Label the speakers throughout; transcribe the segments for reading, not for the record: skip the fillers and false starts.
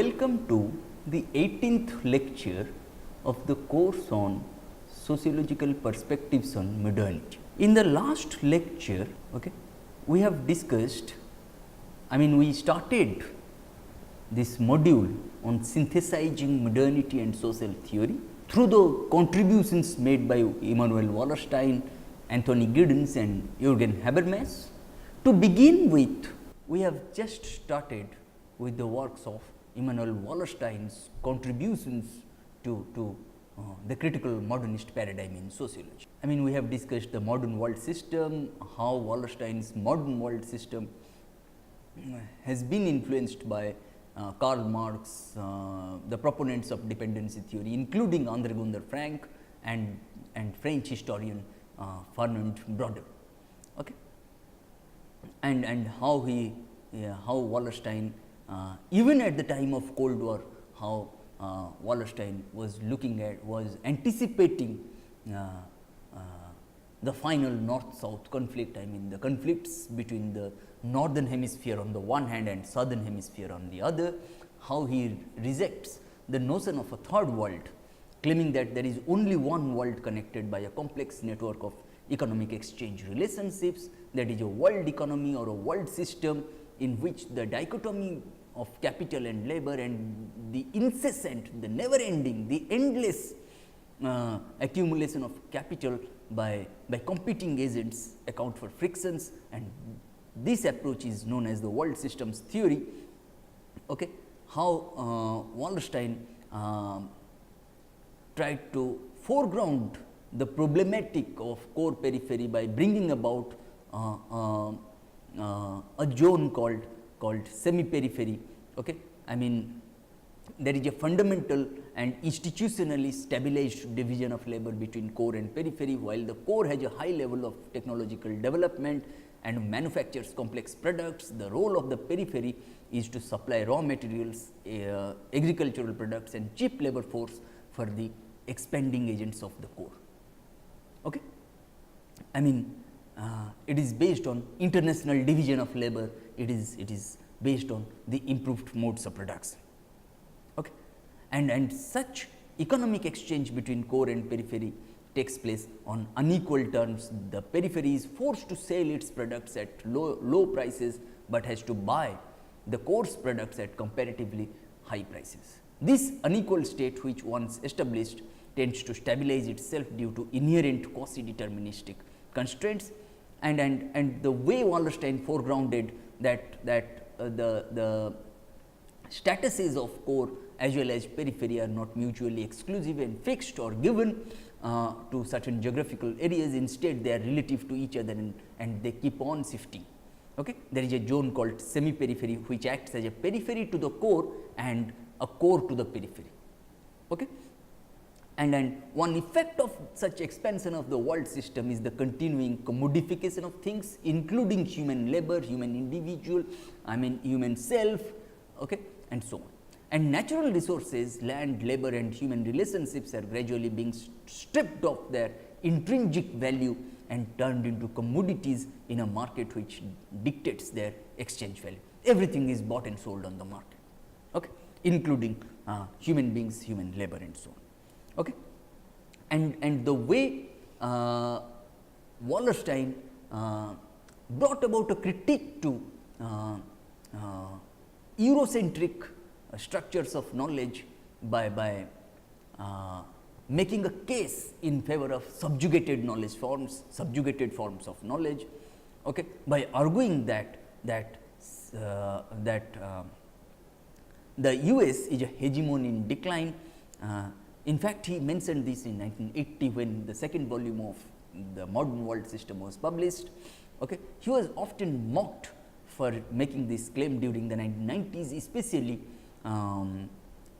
Speaker 1: Welcome to the 18th lecture of the course on Sociological Perspectives on Modernity. In the last lecture, we have discussed, we started this module on synthesizing modernity and social theory through the contributions made by Immanuel Wallerstein, Anthony Giddens and Jürgen Habermas. To begin with, we have just started with the works of Immanuel Wallerstein's contributions to the critical modernist paradigm in sociology. We have discussed the modern world system, how Wallerstein's modern world system has been influenced by Karl Marx, the proponents of dependency theory, including André Gunder Frank and French historian Fernand Braudel. And how Wallerstein, even at the time of Cold War, how Wallerstein was anticipating the final North-South conflict, the conflicts between the Northern Hemisphere on the one hand and Southern Hemisphere on the other, how he rejects the notion of a third world, claiming that there is only one world connected by a complex network of economic exchange relationships, that is a world economy or a world system in which the dichotomy of capital and labor and the incessant, the never ending, the endless accumulation of capital by competing agents account for frictions, and this approach is known as the world systems theory. How Wallerstein tried to foreground the problematic of core periphery by bringing about a zone called semi-periphery. There is a fundamental and institutionally stabilized division of labor between core and periphery, while the core has a high level of technological development and manufactures complex products. The role of the periphery is to supply raw materials, agricultural products and cheap labor force for the expanding agents of the core. It is based on international division of labor, it is based on the improved modes of production. And such economic exchange between core and periphery takes place on unequal terms. The periphery is forced to sell its products at low prices, but has to buy the core's products at comparatively high prices. This unequal state, which once established, tends to stabilize itself due to inherent quasi-deterministic constraints, and the way Wallerstein foregrounded that the statuses of core as well as periphery are not mutually exclusive and fixed or given to certain geographical areas. Instead, they are relative to each other and they keep on shifting. There is a zone called semi-periphery, which acts as a periphery to the core and a core to the periphery. And one effect of such expansion of the world system is the continuing commodification of things, including human labor, human individual, human self, and so on. And natural resources, land, labor and human relationships are gradually being stripped of their intrinsic value and turned into commodities in a market which dictates their exchange value. Everything is bought and sold on the market, including human beings, human labor and so on. And the way Wallerstein brought about a critique to Eurocentric structures of knowledge by making a case in favor of subjugated knowledge forms, subjugated forms of knowledge, by arguing that the US is a hegemon in decline. In fact, he mentioned this in 1980 when the second volume of the modern world system was published. He was often mocked for making this claim during the 1990s, especially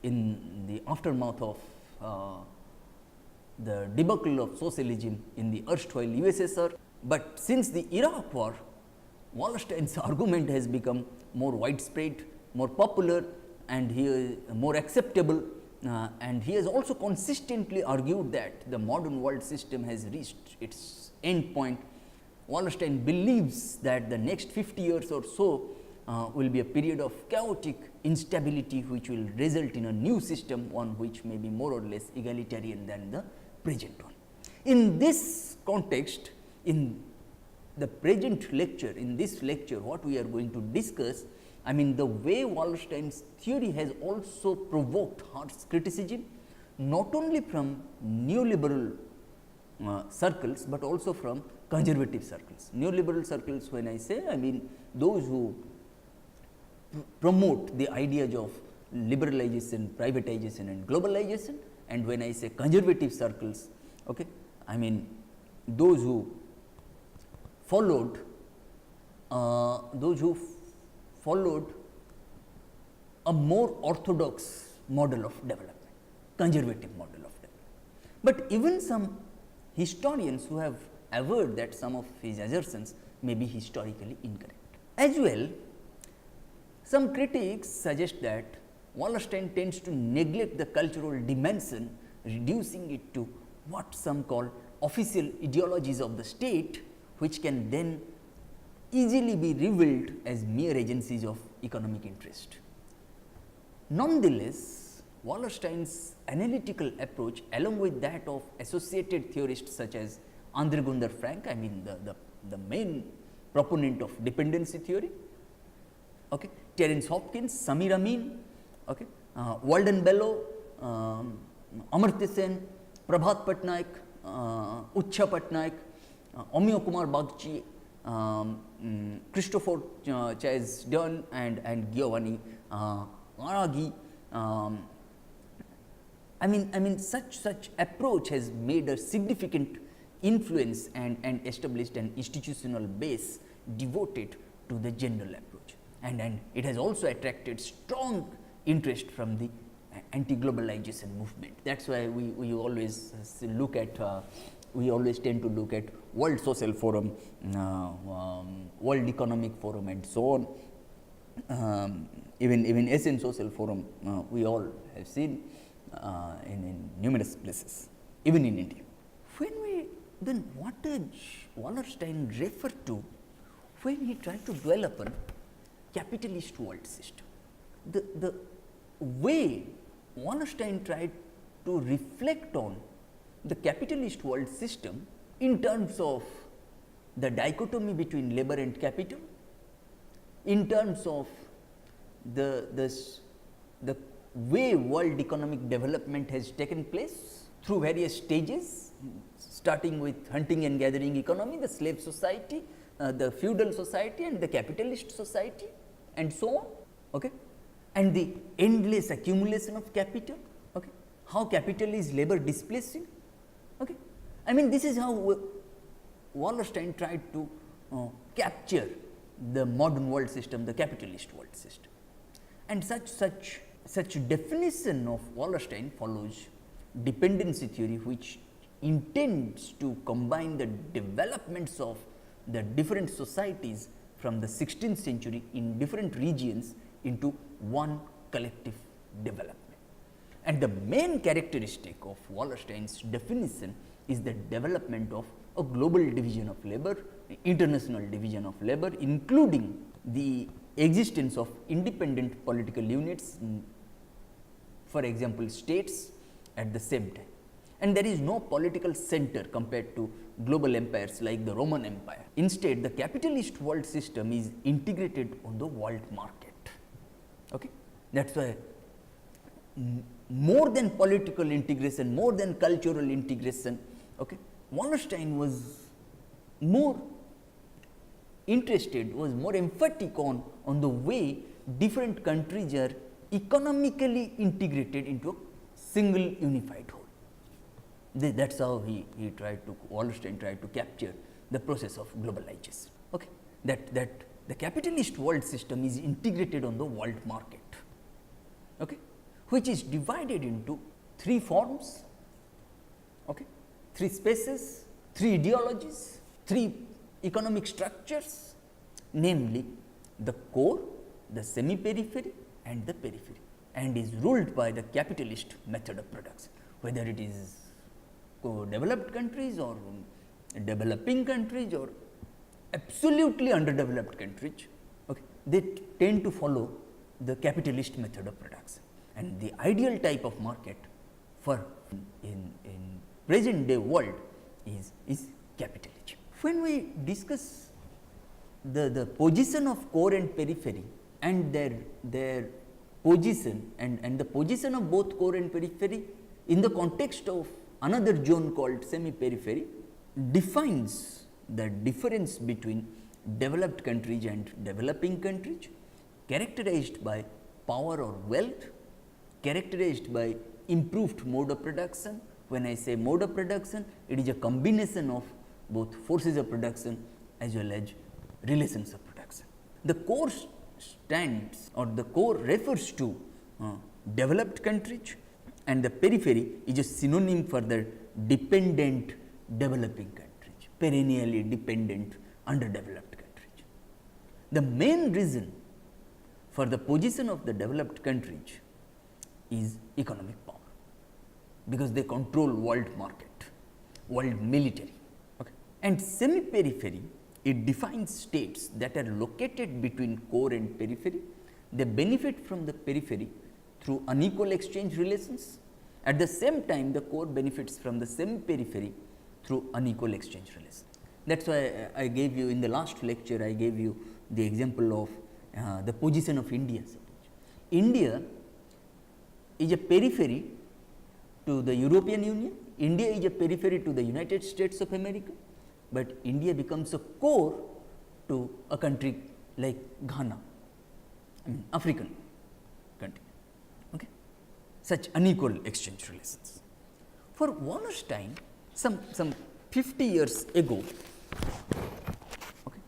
Speaker 1: in the aftermath of the debacle of socialism in the erstwhile USSR. But since the Iraq war, Wallerstein's argument has become more widespread, more popular, and he is more acceptable. And he has also consistently argued that the modern world system has reached its end point. Wallerstein believes that the next 50 years or so will be a period of chaotic instability which will result in a new system, one which may be more or less egalitarian than the present one. In this context, in the present lecture, in this lecture what we are going to discuss, I mean the way Wallerstein's theory has also provoked harsh criticism, not only from neoliberal circles, but also from conservative circles. Neoliberal circles, when I say, I mean those who promote the ideas of liberalization, privatization and globalization, and when I say conservative circles, okay, I mean those who followed a more orthodox model of development, conservative model of development. But even some historians who have averred that some of his assertions may be historically incorrect. As well, some critics suggest that Wallerstein tends to neglect the cultural dimension, reducing it to what some call official ideologies of the state, which can then easily be revealed as mere agencies of economic interest. Nonetheless, Wallerstein's analytical approach, along with that of associated theorists such as Andre Gunder Frank, I mean the main proponent of dependency theory, okay, Terence Hopkins, Samir Amin, okay, Walden Bellow, Amartya Sen, Prabhat Patnaik, Ucha Patnaik, Omyo Kumar Bagchi, Christopher Chase Dunn and Giovanni Araghi. I mean such approach has made a significant influence and established an institutional base devoted to the general approach, and it has also attracted strong interest from the anti-globalization movement. That's why we always look at we always tend to look at World Social Forum, World Economic Forum and so on. Even Asian Social Forum we all have seen in numerous places, even in India. Then what does Wallerstein refer to when he tried to dwell upon capitalist world system? The way Wallerstein tried to reflect on the capitalist world system in terms of the dichotomy between labor and capital, in terms of the way world economic development has taken place through various stages, starting with hunting and gathering economy, the slave society, the feudal society and the capitalist society and so on, okay, and the endless accumulation of capital, okay, how capital is labor displacing, okay. I mean this is how Wallerstein tried to capture the modern world system, the capitalist world system, and such definition of Wallerstein follows dependency theory, which intends to combine the developments of the different societies from the 16th century in different regions into one collective development. And the main characteristic of Wallerstein's definition is the development of a global division of labor, international division of labor, including the existence of independent political units, for example states, at the same time. And there is no political center compared to global empires like the Roman Empire. Instead, the capitalist world system is integrated on the world market. Okay? That's why more than political integration, more than cultural integration, okay, Wallerstein was more interested, was more emphatic on the way different countries are economically integrated into a single unified whole. That's how Wallerstein tried to capture the process of globalization. Okay, that the capitalist world system is integrated on the world market, okay, which is divided into three forms, okay, three spaces, three ideologies, three economic structures, namely the core, the semi-periphery and the periphery, and is ruled by the capitalist method of production, whether it is developed countries or developing countries or absolutely underdeveloped countries. Okay. they tend to follow the capitalist method of production, and the ideal type of market for in present day world is capitalism. When we discuss the position of core and periphery and their position and the position of both core and periphery in the context of another zone called semi-periphery defines the difference between developed countries and developing countries, characterized by power or wealth, characterized by improved mode of production. When I say mode of production, it is a combination of both forces of production as well as relations of production. The core stands or the core refers to developed countries, and the periphery is a synonym for the dependent developing countries, perennially dependent underdeveloped countries. The main reason for the position of the developed countries is economic power, because they control world market, world military. Okay. And semi-periphery, it defines states that are located between core and periphery. They benefit from the periphery through unequal exchange relations. At the same time, the core benefits from the semi-periphery through unequal exchange relations. That is why I gave you in the last lecture, I gave you the example of the position of India. India is a periphery to the European Union, India is a periphery to the United States of America, but India becomes a core to a country like Ghana, African country. Okay. Such unequal exchange relations. For Wallerstein, some 50 years ago, okay,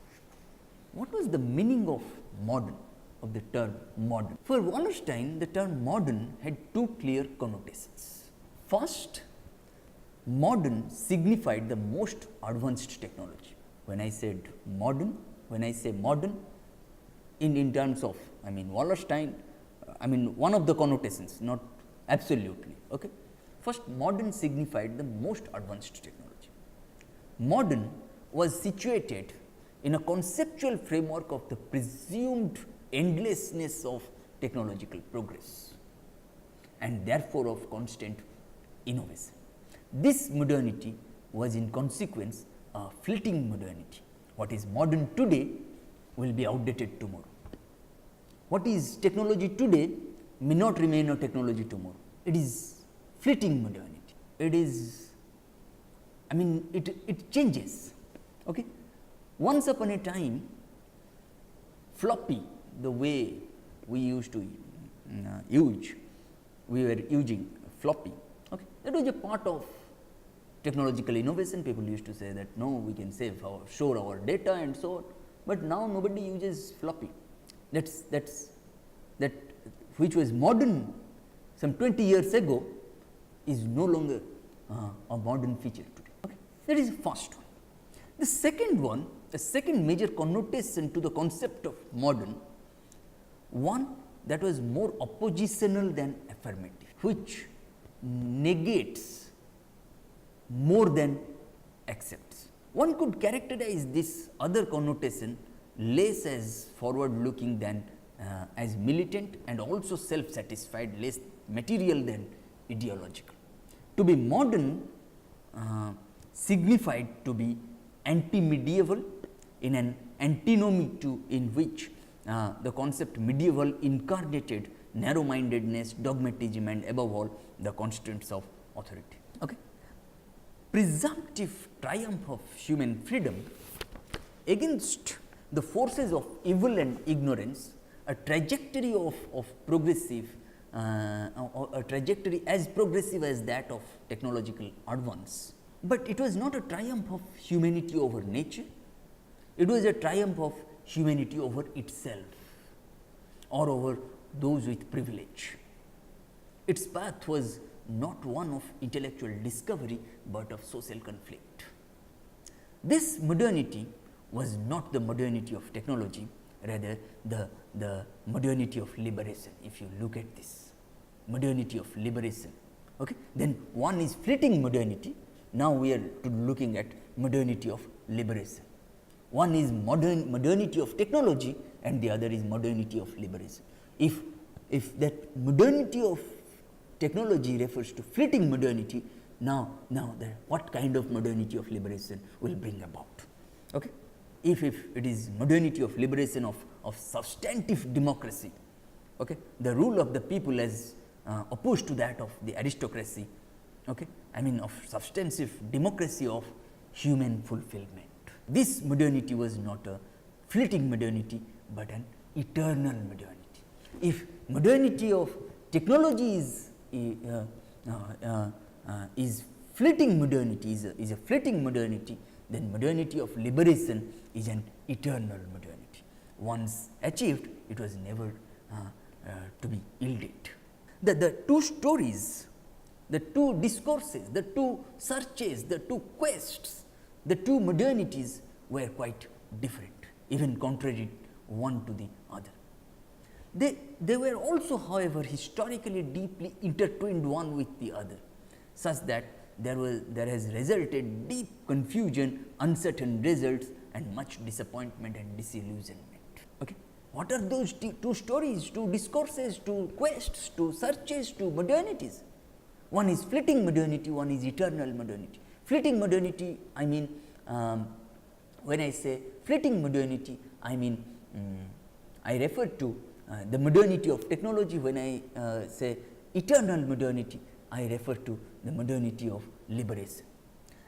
Speaker 1: what was the meaning of modern, of the term modern? For Wallerstein, the term modern had two clear connotations. First, modern signified the most advanced technology. When I said modern, when I say modern, in terms of, Wallerstein, one of the connotations, not absolutely. Okay. First, modern signified the most advanced technology. Modern was situated in a conceptual framework of the presumed endlessness of technological progress and therefore of constant innovation. This modernity was in consequence a fleeting modernity. What is modern today will be outdated tomorrow. What is technology today may not remain a technology tomorrow. It is fleeting modernity. It is, it changes. Okay. Once upon a time, floppy, the way we used to use, we were using floppy. Okay. That was a part of technological innovation. People used to say that no, we can store our data and so on. But now nobody uses floppy. That which was modern some 20 years ago is no longer a modern feature today. Okay. That is the first one. The second one, the second major connotation to the concept of modern, one that was more oppositional than affirmative, which negates more than accepts. One could characterize this other connotation less as forward looking than as militant, and also self satisfied, less material than ideological. To be modern signified to be anti-medieval, in an antinomy to in which the concept medieval incarnated narrow-mindedness, dogmatism, and above all the constraints of authority. Okay. Presumptive triumph of human freedom against the forces of evil and ignorance, a trajectory of progressive, a trajectory as progressive as that of technological advance. But it was not a triumph of humanity over nature, it was a triumph of humanity over itself or over those with privilege. Its path was not one of intellectual discovery, but of social conflict. This modernity was not the modernity of technology, rather the modernity of liberation. If you look at this modernity of liberation, okay, then one is fleeting modernity. Now we are looking at modernity of liberation. One is modernity of technology and the other is modernity of liberation. If that modernity of technology refers to fleeting modernity, now what kind of modernity of liberation will bring about? Okay? If it is modernity of liberation of substantive democracy, okay, the rule of the people as opposed to that of the aristocracy, okay, I mean of substantive democracy of human fulfillment. This modernity was not a fleeting modernity, but an eternal modernity. If modernity of technology is fleeting modernity, is a fleeting modernity, then modernity of liberation is an eternal modernity. Once achieved, it was never to be yielded. The two stories, the two discourses, the two searches, the two quests, the two modernities were quite different, even contrary one to the other. They were also, however, historically deeply intertwined one with the other, such that there has resulted deep confusion, uncertain results, and much disappointment and disillusionment. Okay? What are those two stories, two discourses, two quests, two searches, two modernities? One is fleeting modernity, one is eternal modernity. Fleeting modernity, I mean, when I say fleeting modernity, I mean, I refer to the modernity of technology. When I say eternal modernity, I refer to the modernity of liberation.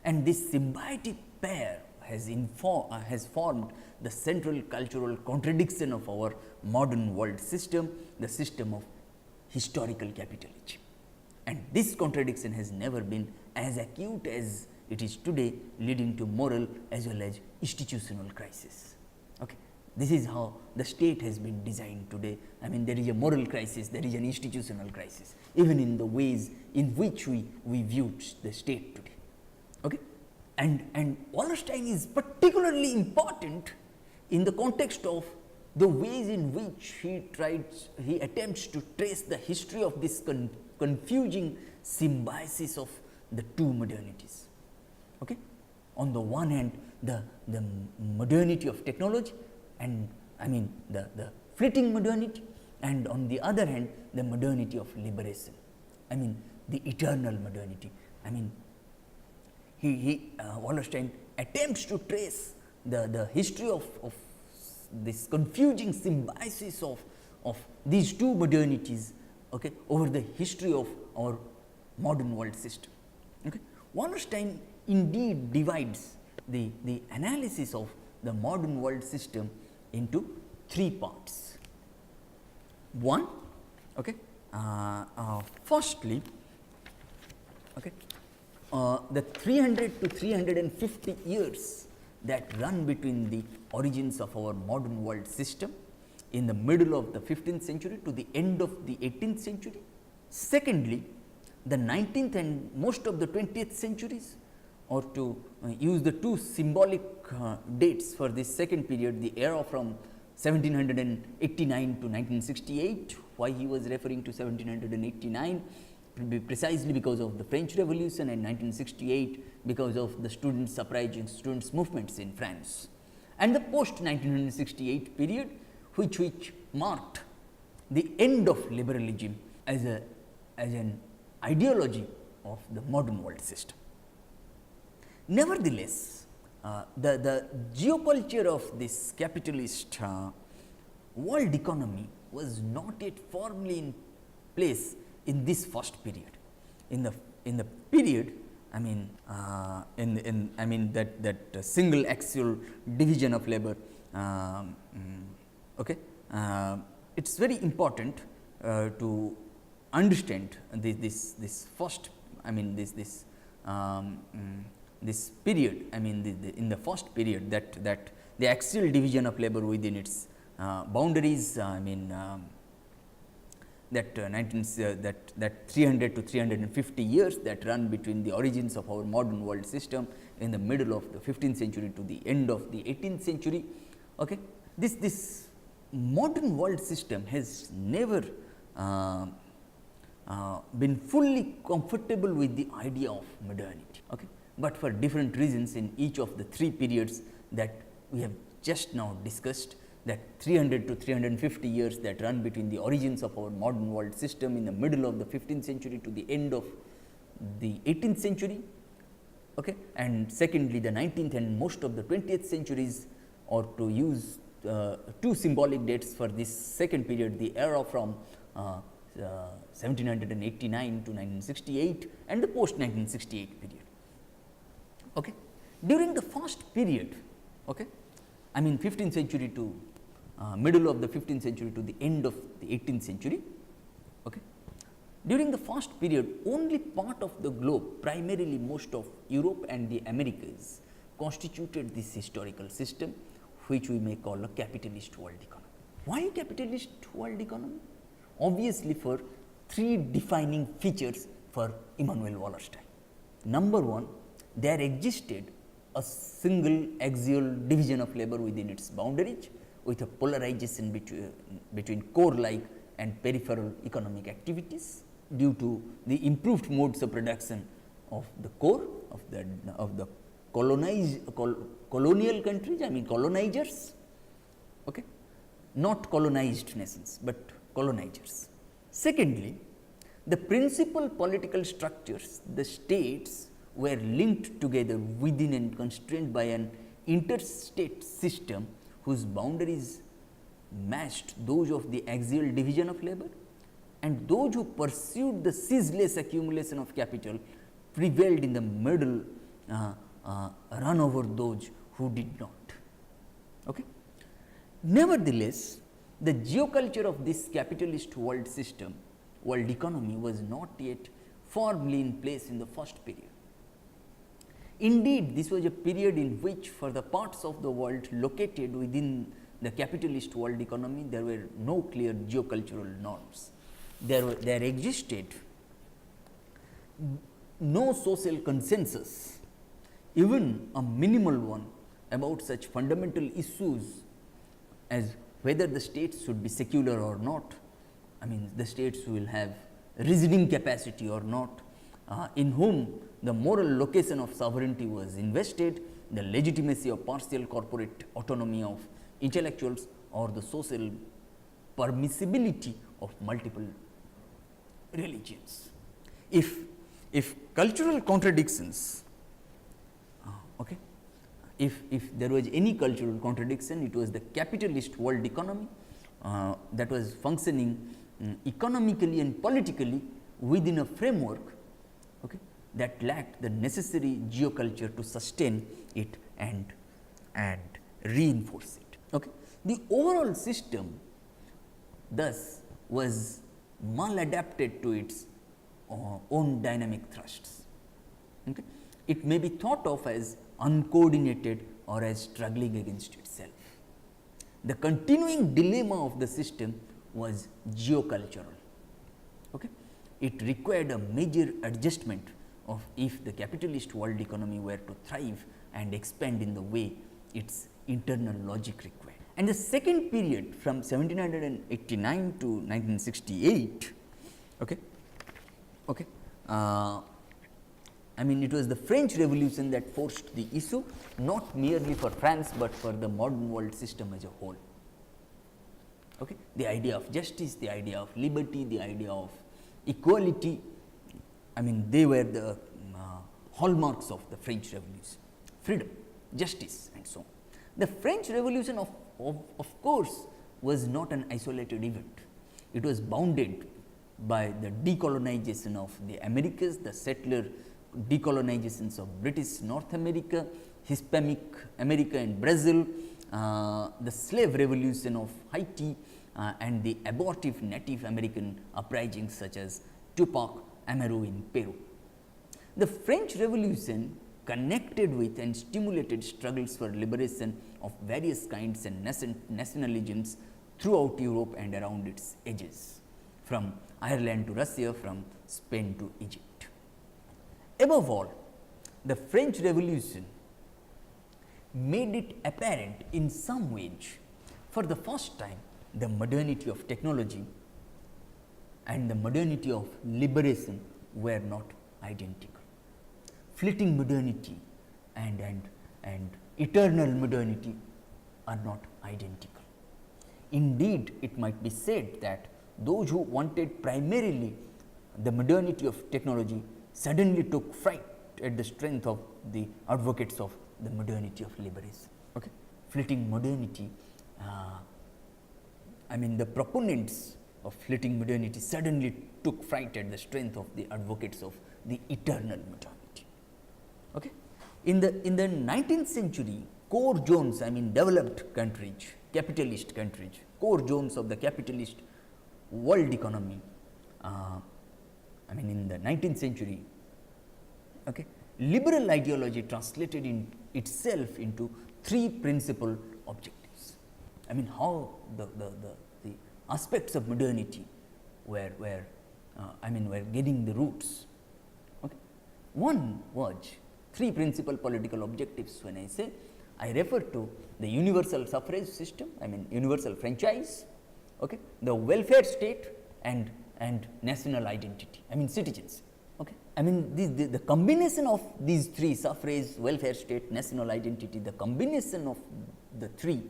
Speaker 1: And this symbiotic pair has formed the central cultural contradiction of our modern world system, the system of historical capitalism. And this contradiction has never been as acute as it is today, leading to moral as well as institutional crisis. Okay. This is how the state has been designed today. I mean, there is a moral crisis, there is an institutional crisis, even in the ways in which we view the state today. Okay? And Wallerstein is particularly important in the context of the ways in which he attempts to trace the history of this confusing symbiosis of the two modernities. Okay? On the one hand, the modernity of technology, and I mean the fleeting modernity, and on the other hand, the modernity of liberation. I mean the eternal modernity. I mean, Wallerstein attempts to trace the history of this confusing symbiosis of these two modernities, okay, over the history of our modern world system. Okay. Wallerstein indeed divides the analysis of the modern world system into three parts. One, okay, firstly, okay, the 300 to 350 years that run between the origins of our modern world system in the middle of the 15th century to the end of the 18th century. Secondly, the 19th and most of the 20th centuries, or to use the two symbolic dates for this second period, the era from 1789 to 1968. Why he was referring to 1789? Precisely because of the French Revolution, and 1968 because of the students' uprising, students' movements in France, and the post 1968 period, which marked the end of liberalism as an ideology of the modern world system. Nevertheless, the geoculture of this capitalist world economy was not yet firmly in place in this first period. In the period, I mean, that single axial division of labor. Okay, it's very important to understand this first. I mean, this period. I mean, in the first period, that the axial division of labor within its boundaries. I mean. That 300 to 350 years that run between the origins of our modern world system in the middle of the 15th century to the end of the 18th century. Okay, this modern world system has never been fully comfortable with the idea of modernity. Okay, but for different reasons in each of the three periods that we have just now discussed that 300 to 350 years that run between the origins of our modern world system in the middle of the 15th century to the end of the 18th century, okay. And secondly, the 19th and most of the 20th centuries, or to use two symbolic dates for this second period, the era from 1789 to 1968 and the post 1968 period. Okay. During the first period, okay, I mean 15th century to middle of the 15th century to the end of the 18th century, okay. During the first period, only part of the globe, primarily most of Europe and the Americas, constituted this historical system, which we may call a capitalist world economy. Why capitalist world economy? Obviously, for three defining features for Immanuel Wallerstein. Number one, there existed a single axial division of labor within its boundaries, with a polarization between core-like and peripheral economic activities due to the improved modes of production of the core of the colonial countries, I mean colonizers, okay, not colonized nations, but colonizers. Secondly, the principal political structures, the states, were linked together within and constrained by an interstate system whose boundaries matched those of the axial division of labor, and those who pursued the ceaseless accumulation of capital prevailed in the middle, run over those who did not. Okay. Nevertheless, the geoculture of this capitalist world system, world economy, was not yet firmly in place in the first period. Indeed, this was a period in which, for the parts of the world located within the capitalist world economy, there were no clear geocultural norms. There existed no social consensus, even a minimal one, about such fundamental issues as whether the states should be secular or not. I mean, the states will have reasoning capacity or not, in whom the moral location of sovereignty was invested, the legitimacy of partial corporate autonomy of intellectuals, or the social permissibility of multiple religions. If cultural contradictions, okay, if there was any cultural contradiction, it was the capitalist world economy that was functioning economically and politically within a framework, okay, that lacked the necessary geoculture to sustain it and reinforce it. Okay. The overall system thus was maladapted to its own dynamic thrusts. Okay. It may be thought of as uncoordinated or as struggling against itself. The continuing dilemma of the system was geocultural. Okay. It required a major adjustment of if the capitalist world economy were to thrive and expand in the way its internal logic required. And the second period from 1789 to 1968, okay, I mean, it was the French Revolution that forced the issue, not merely for France, but for the modern world system as a whole. Okay. The idea of justice, the idea of liberty, the idea of equality, I mean, they were the hallmarks of the French Revolution: freedom, justice, and so on. The French Revolution, of course, was not an isolated event. It was bounded by the decolonization of the Americas, the settler decolonizations of British North America, Hispanic America and Brazil, the slave revolution of Haiti, and the abortive Native American uprisings such as Tupac Amaru in Peru. The French Revolution connected with and stimulated struggles for liberation of various kinds and nationalisms throughout Europe and around its edges, from Ireland to Russia, from Spain to Egypt. Above all, the French Revolution made it apparent in some ways, for the first time, the modernity of technology and the modernity of liberation were not identical. Fleeting modernity and eternal modernity are not identical. Indeed, it might be said that those who wanted primarily the modernity of technology suddenly took fright at the strength of the advocates of the modernity of liberalism. Okay. Fleeting modernity, the proponents of fleeting modernity suddenly took fright at the strength of the advocates of the eternal modernity. Okay. In the 19th century, core zones, developed countries, capitalist countries, core zones of the capitalist world economy, in the 19th century, okay, liberal ideology translated in itself into three principal objectives. How the aspects of modernity were getting the roots. Okay. One was three principal political objectives. When I say, I refer to the universal suffrage system, universal franchise, okay, the welfare state and national identity, citizens. Okay. The combination of these three, suffrage, welfare state, national identity, the combination of the three,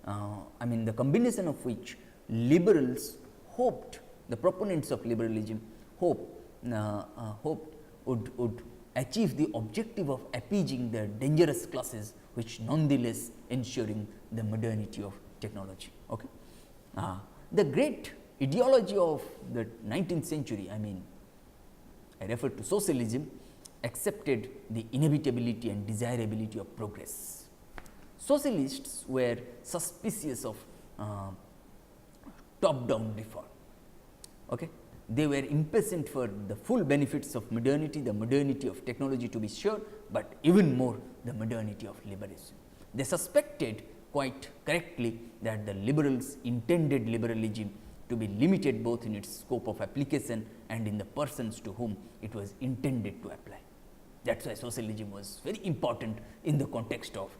Speaker 1: the combination of which liberals hoped, the proponents of liberalism hoped would achieve the objective of appeasing the dangerous classes, which nonetheless ensuring the modernity of technology. Okay. The great ideology of the 19th century, I refer to socialism, accepted the inevitability and desirability of progress. Socialists were suspicious of top-down reform. Okay. They were impatient for the full benefits of modernity, the modernity of technology to be sure, but even more the modernity of liberalism. They suspected quite correctly that the liberals intended liberalism to be limited both in its scope of application and in the persons to whom it was intended to apply. That is why socialism was very important in the context of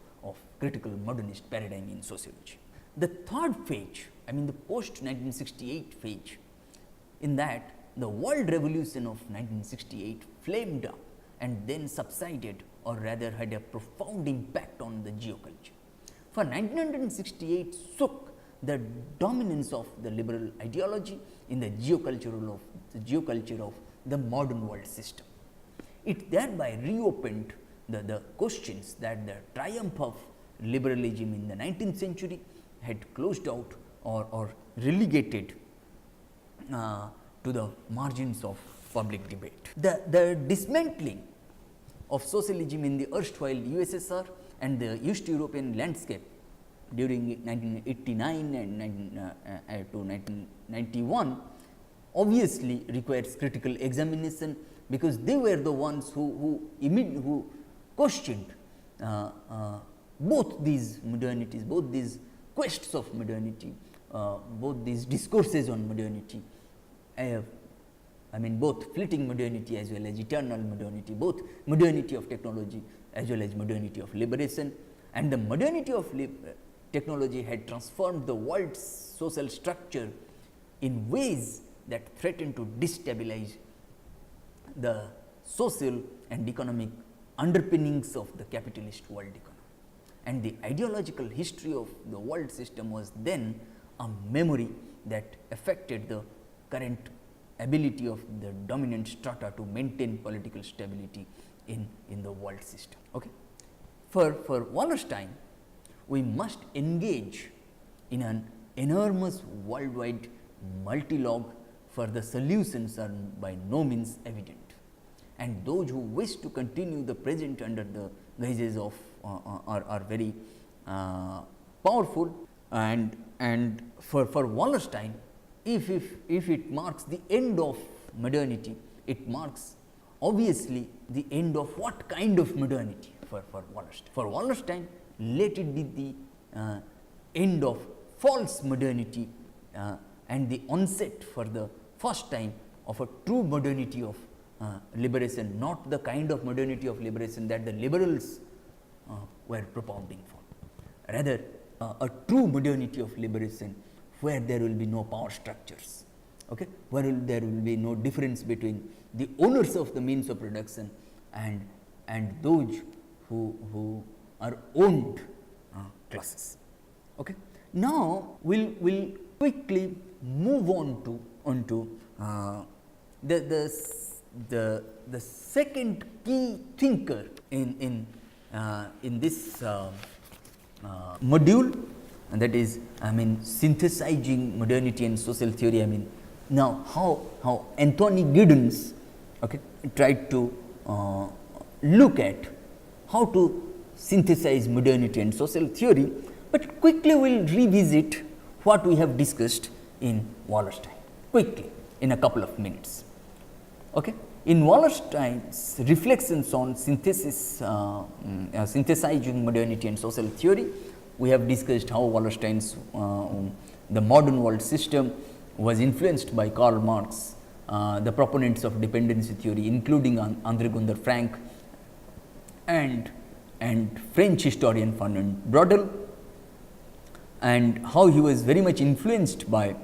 Speaker 1: critical modernist paradigm in sociology. The third phase, the post 1968 phase, in that the world revolution of 1968 flamed up and then subsided, or rather had a profound impact on the geoculture. For 1968 shook the dominance of the liberal ideology in the geoculture of the modern world system. It thereby reopened the questions that the triumph of liberalism in the 19th century had closed out or relegated to the margins of public debate. The dismantling of socialism in the erstwhile USSR and the East European landscape during 1989 and to 1991 obviously requires critical examination, because they were the ones who questioned both these modernities, both these quests of modernity, both these discourses on modernity, both fleeting modernity as well as eternal modernity, both modernity of technology as well as modernity of liberation. And the modernity of technology had transformed the world's social structure in ways that threatened to destabilize the social and economic underpinnings of the capitalist world economy. And the ideological history of the world system was then a memory that affected the current ability of the dominant strata to maintain political stability in the world system. Okay. For Wallerstein, we must engage in an enormous worldwide multi-log, for the solutions are by no means evident, and those who wish to continue the present under the guises of are very powerful. And for Wallerstein, if it marks the end of modernity, it marks obviously the end of what kind of modernity for Wallerstein. For Wallerstein, let it be the end of false modernity and the onset for the first time of a true modernity of liberation, not the kind of modernity of liberation that the liberals were propounding for. Rather, a true modernity of liberation where there will be no power structures, okay, where there will be no difference between the owners of the means of production and those who are owned classes. Okay. Now, we'll quickly move on to the second key thinker in this module, and that is, synthesizing modernity and social theory. Now how Anthony Giddens, okay, tried to look at how to synthesize modernity and social theory, but quickly we will revisit what we have discussed in Wallerstein, quickly in a couple of minutes. Okay. In Wallerstein's reflections on synthesizing modernity and social theory, we have discussed how Wallerstein's the modern world system was influenced by Karl Marx, the proponents of dependency theory, including André Gunder Frank and French historian Fernand Braudel, and how he was very much influenced by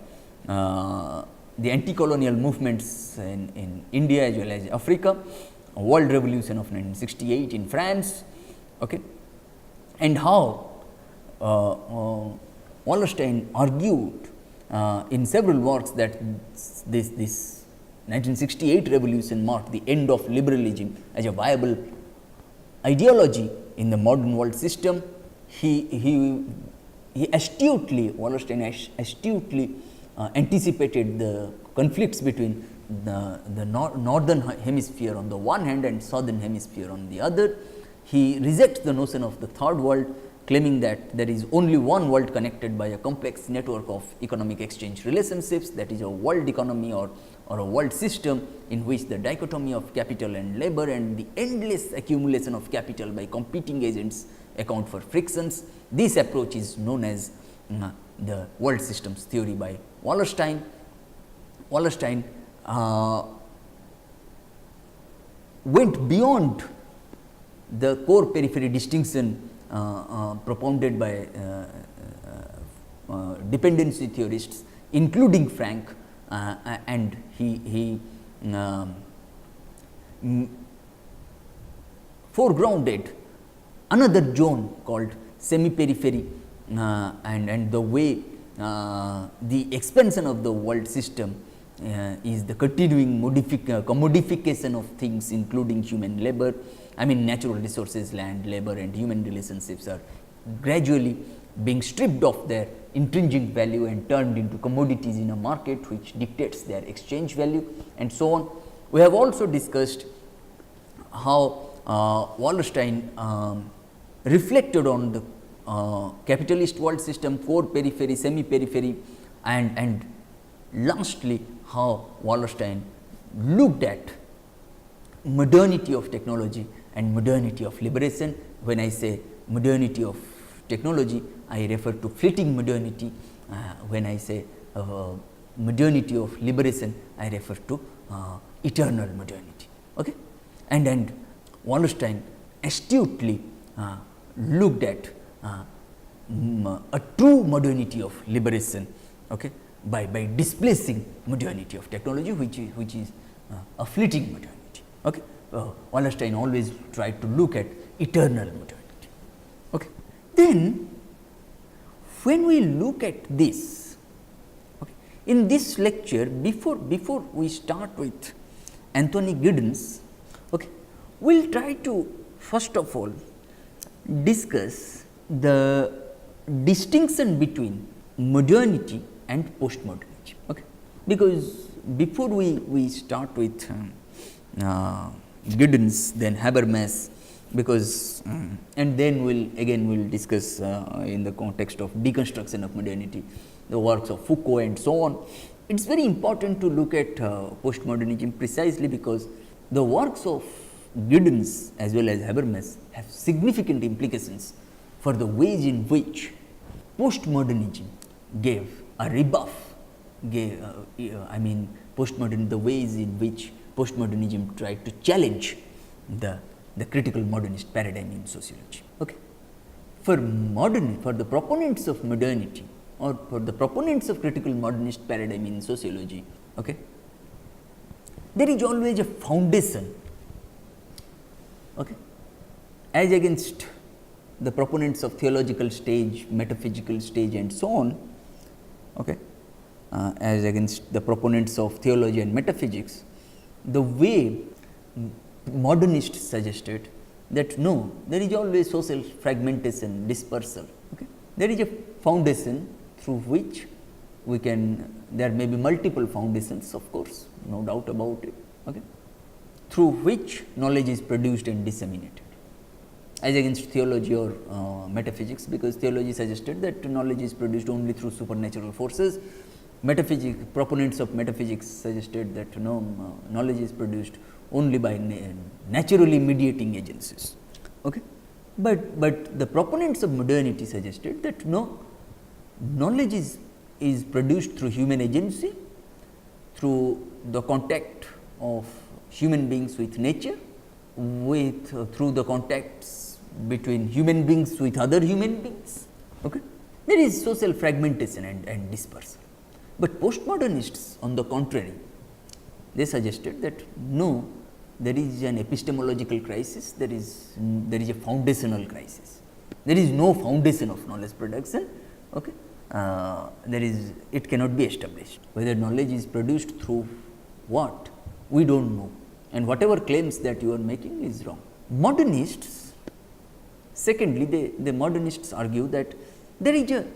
Speaker 1: the anti-colonial movements in India as well as Africa, a world revolution of 1968 in France, okay, and how Wallerstein argued in several works that this 1968 revolution marked the end of liberalism as a viable ideology in the modern world system. Wallerstein astutely anticipated the conflicts between the northern hemisphere on the one hand and southern hemisphere on the other. He rejects the notion of the third world, claiming that there is only one world connected by a complex network of economic exchange relationships, that is a world economy or a world system in which the dichotomy of capital and labor and the endless accumulation of capital by competing agents account for frictions. This approach is known as the world systems theory by Wallerstein. Wallerstein went beyond the core periphery distinction propounded by dependency theorists, including Frank, and he foregrounded another zone called semi-periphery, and the way the expansion of the world system is the continuing commodification of things, including human labor. Natural resources, land, labor and human relationships are gradually being stripped of their intrinsic value and turned into commodities in a market which dictates their exchange value, and so on. We have also discussed how Wallerstein reflected on the capitalist world system, core periphery, semi-periphery, and lastly how Wallerstein looked at modernity of technology and modernity of liberation. When I say modernity of technology, I refer to fleeting modernity. When I say modernity of liberation, I refer to eternal modernity. Okay? And Wallerstein astutely looked at a true modernity of liberation, okay, by displacing modernity of technology, which is a fleeting modernity. Okay? Wallerstein always tried to look at eternal modernity. Okay? Then, when we look at this, okay, in this lecture, before we start with Anthony Giddens, okay, we will try to first of all discuss the distinction between modernity and postmodernity. Okay? Because before we start with Giddens, then Habermas, because and then we'll discuss in the context of deconstruction of modernity the works of Foucault and so on. It is very important to look at postmodernism precisely because the works of Giddens as well as Habermas have significant implications for the ways in which postmodernism gave a rebuff, the ways in which postmodernism tried to challenge the critical modernist paradigm in sociology. Okay. For the proponents of modernity or for the proponents of critical modernist paradigm in sociology, okay, there is always a foundation, okay, as against the proponents of theological stage, metaphysical stage and so on, okay, as against the proponents of theology and metaphysics, the way modernists suggested that no, there is always social fragmentation, dispersal. Okay. There is a foundation through which we can, there may be multiple foundations, of course, no doubt about it, okay, through which knowledge is produced and disseminated, as against theology or metaphysics, because theology suggested that knowledge is produced only through supernatural forces. Metaphysics, proponents of metaphysics suggested that knowledge is produced only by naturally mediating agencies. Okay. But the proponents of modernity suggested that no, knowledge is produced through human agency, through the contact of human beings with nature, through the contacts between human beings with other human beings. Okay. There is social fragmentation and dispersal. But postmodernists, on the contrary, they suggested that no, there is an epistemological crisis, there is a foundational crisis. There is no foundation of knowledge production. Okay. It cannot be established. Whether knowledge is produced through what, we do not know, and whatever claims that you are making is wrong. Modernists, secondly, the modernists argue that there is a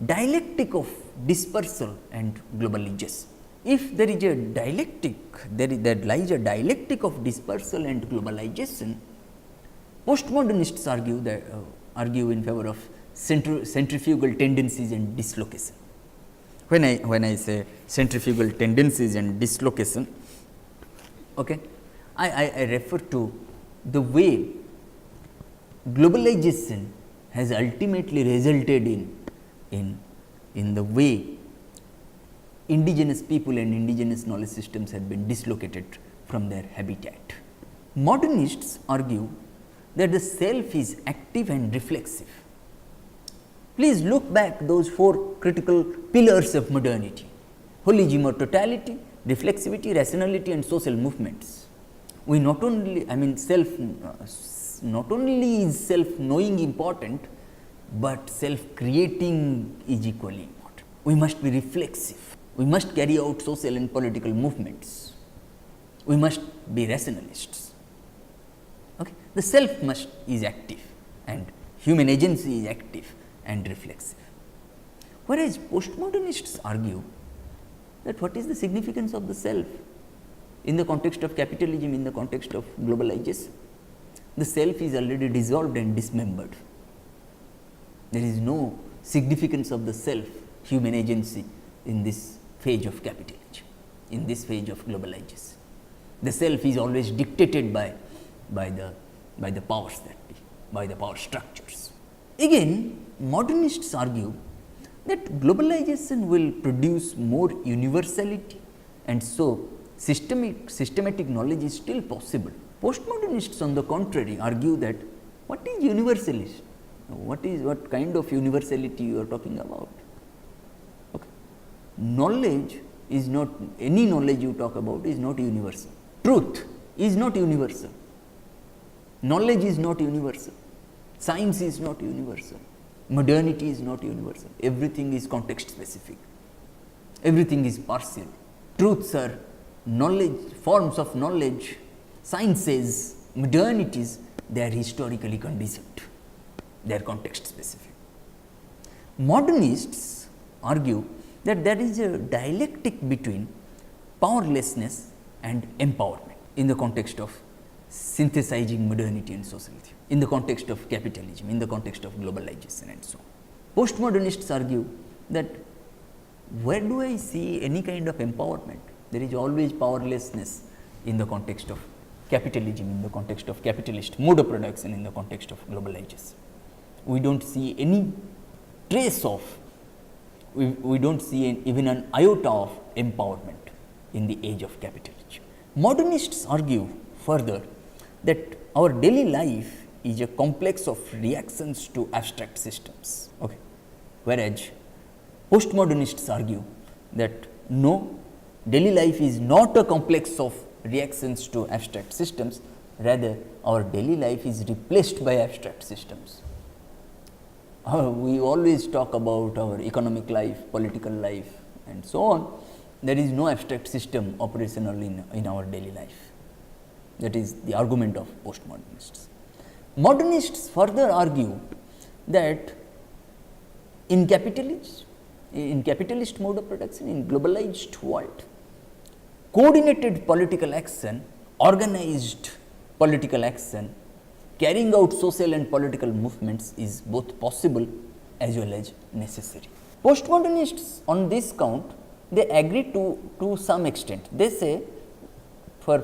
Speaker 1: dialectic of dispersal and globalization. If there is a dialectic, there lies a dialectic of dispersal and globalization, postmodernists argue in favor of centrifugal tendencies and dislocation. When I say centrifugal tendencies and dislocation, okay, I refer to the way globalization has ultimately resulted in the way indigenous people and indigenous knowledge systems have been dislocated from their habitat. Modernists argue that the self is active and reflexive. Please look back those 4 critical pillars of modernity: holism or totality, reflexivity, rationality and social movements. We not only, not only is self-knowing important, but self-creating is equally important. We must be reflexive. We must carry out social and political movements. We must be rationalists. Okay. The self is active, and human agency is active and reflexive. Whereas postmodernists argue that what is the significance of the self in the context of capitalism, in the context of globalization? The self is already dissolved and dismembered. There is no significance of the self, human agency, in this phase of capitalism, in this phase of globalization. The self is always dictated by the powers that be, by the power structures. Again, modernists argue that globalization will produce more universality, and so systematic knowledge is still possible. Postmodernists, on the contrary, argue that what is universalist? What kind of universality you are talking about? Okay. Knowledge is not, any knowledge you talk about is not universal. Truth is not universal. Knowledge is not universal. Science is not universal. Modernity is not universal. Everything is context specific. Everything is partial. Truths are knowledge, forms of knowledge. Sciences, modernities, they are historically conditioned. They are context specific. Modernists argue that there is a dialectic between powerlessness and empowerment in the context of synthesizing modernity and socialism, in the context of capitalism, in the context of globalization and so on. Postmodernists argue that where do I see any kind of empowerment? There is always powerlessness in the context of capitalism, in the context of capitalist mode of production, in the context of globalization. We do not see any trace of, we do not see even an iota of empowerment in the age of capitalism. Modernists argue further that our daily life is a complex of reactions to abstract systems. Okay. Whereas postmodernists argue that no, daily life is not a complex of reactions to abstract systems, rather our daily life is replaced by abstract systems. we always talk about our economic life, political life and so on. There is no abstract system operational in our daily life. That is the argument of postmodernists. Modernists further argue that in capitalist mode of production, in globalized world, coordinated political action, organized political action, carrying out social and political movements is both possible as well as necessary. Postmodernists on this count, they agree to some extent. They say for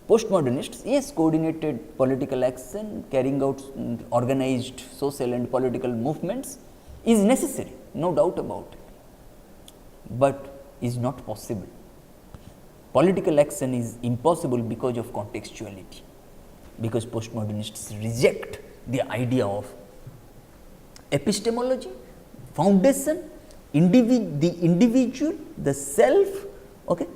Speaker 1: postmodernists, yes, coordinated political action, carrying out organized social and political movements is necessary, no doubt about it, but is not possible. Political action is impossible because of contextuality, because postmodernists reject the idea of epistemology, foundation, the individual, the self, okay,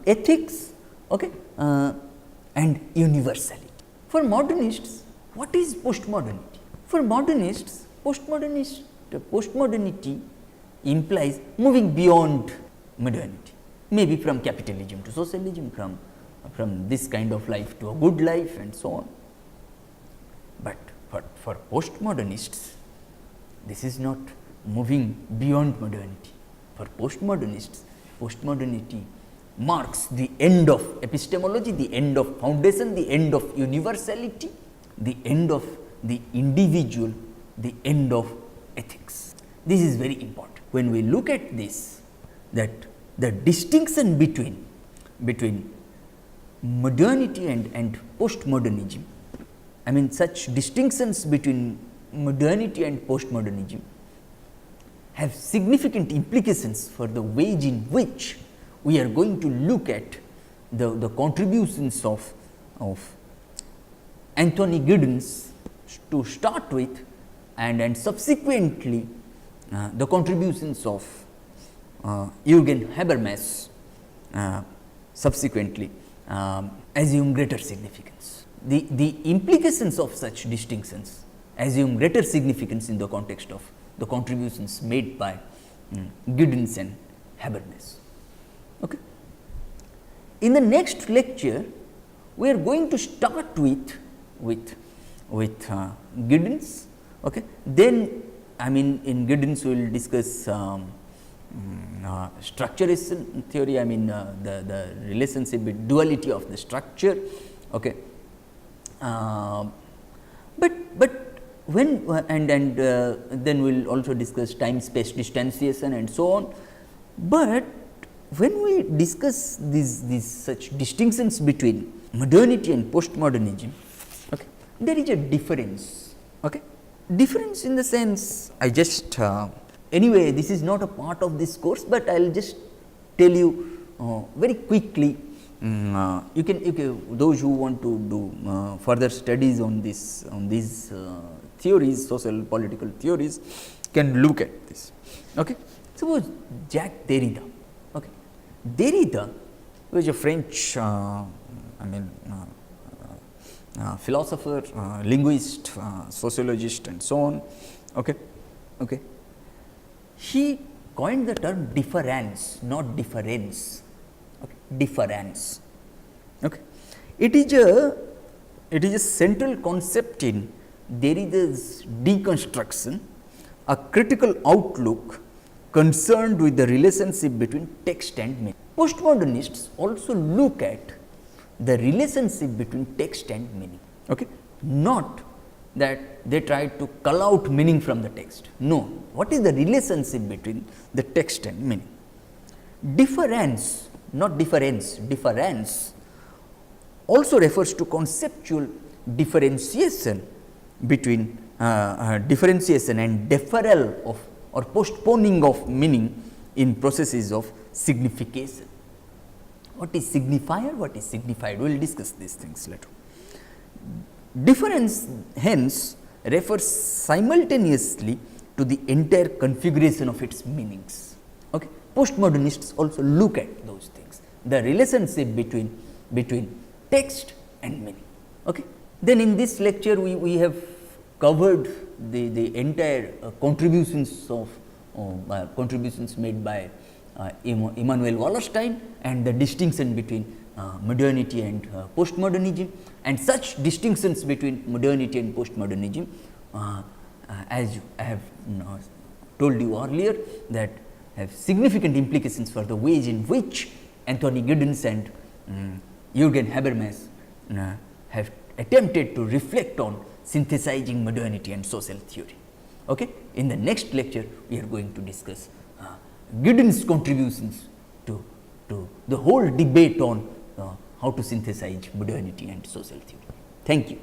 Speaker 1: ethics, okay, and universality. For modernists, what is postmodernity? For modernists, postmodernity implies moving beyond modernity, maybe from capitalism to socialism, from this kind of life to a good life and so on. But for postmodernists, this is not moving beyond modernity. For postmodernists, postmodernity marks the end of epistemology, the end of foundation, the end of universality, the end of the individual, the end of ethics. This is very important. When we look at this, that the distinction between modernity and postmodernism, I mean such distinctions between modernity and postmodernism have significant implications for the ways in which we are going to look at the contributions of Anthony Giddens to start with, and subsequently the contributions of Jürgen Habermas subsequently assume greater significance. The implications of such distinctions assume greater significance in the context of the contributions made by Giddens and Habermas. Okay. In the next lecture, we are going to start with Giddens. Okay. Then, I mean, in Giddens we will discuss structuration theory. I mean, the relationship with duality of the structure. Okay. But when then we will also discuss time space distanciation and so on. But when we discuss these such distinctions between modernity and postmodernism, okay, there is a difference. Okay, difference in the sense, I just anyway, this is not a part of this course, but I will just tell you very quickly. You can those who want to do further studies on these theories, social political theories, can look at this. Okay, suppose Jacques Derrida. Okay, Derrida was a French, philosopher, linguist, sociologist, and so on. Okay. He coined the term difference, not difference. Okay. Difference. Okay. It is a central concept in Derrida's deconstruction, a critical outlook concerned with the relationship between text and meaning. Postmodernists also look at the relationship between text and meaning. Okay. Not that they try to cull out meaning from the text. No. What is the relationship between the text and meaning? Difference, not difference, difference also refers to conceptual differentiation between differentiation and deferral of or postponing of meaning in processes of signification. What is signifier? What is signified? We will discuss these things later. Difference hence refers simultaneously to the entire configuration of its meanings. Okay. Postmodernists also look at those things, the relationship between text and meaning. Okay. Then in this lecture we have covered the entire contributions of contributions made by Immanuel Wallerstein and the distinction between modernity and postmodernism, and such distinctions between modernity and postmodernism, as I have told you earlier, that have significant implications for the ways in which Anthony Giddens and Jürgen Habermas have attempted to reflect on synthesizing modernity and social theory. Okay? In the next lecture, we are going to discuss Giddens' contributions to the whole debate on how to synthesize modernity and social theory. Thank you.